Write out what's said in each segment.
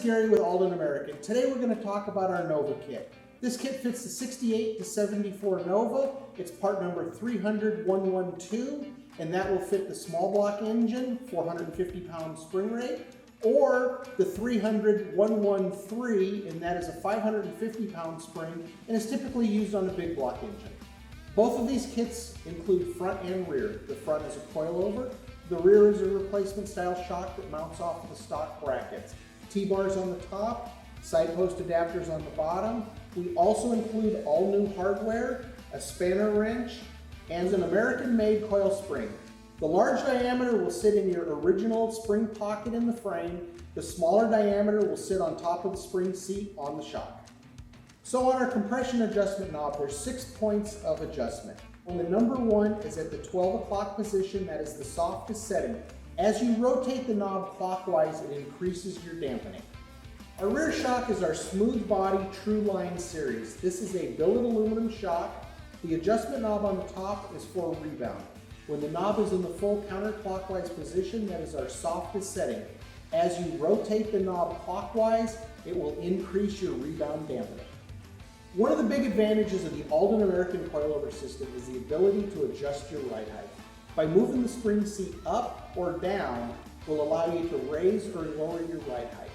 Gary with Aldan American. Today we're going to talk about our Nova kit. This kit fits the 68 to 74 Nova. It's part number 300-112, and that will fit the small block engine, 450-pound spring rate, or the 300-113, and that is a 550-pound spring, and is typically used on the big block engine. Both of these kits include front and rear. The front is a coilover. The rear is a replacement style shock that mounts off of the stock brackets. T-bars on the top, side post adapters on the bottom. We also include all new hardware, a spanner wrench, and an American-made coil spring. The large diameter will sit in your original spring pocket in the frame. The smaller diameter will sit on top of the spring seat on the shock. So on our compression adjustment knob, there's 6 points of adjustment. And the number 1 is at the 12 o'clock position, that is the softest setting. As you rotate the knob clockwise, it increases your dampening. Our rear shock is our smooth body TrackLine series. This is a billet aluminum shock. The adjustment knob on the top is for rebound. When the knob is in the full counterclockwise position, that is our softest setting. As you rotate the knob clockwise, it will increase your rebound dampening. One of the big advantages of the Aldan American coilover system is the ability to adjust your ride height. By moving the spring seat up or down will allow you to raise or lower your ride height.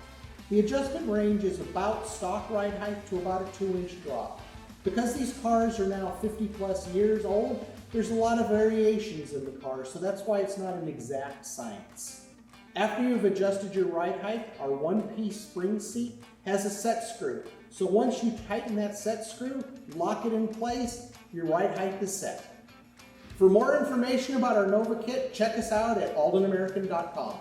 The adjustment range is about stock ride height to about a 2-inch drop. Because these cars are now 50+ years old, there's a lot of variations in the car, so that's why it's not an exact science. After you've adjusted your ride height, our one-piece spring seat has a set screw. So once you tighten that set screw, lock it in place, your ride height is set. For more information about our Nova kit, check us out at aldanamerican.com.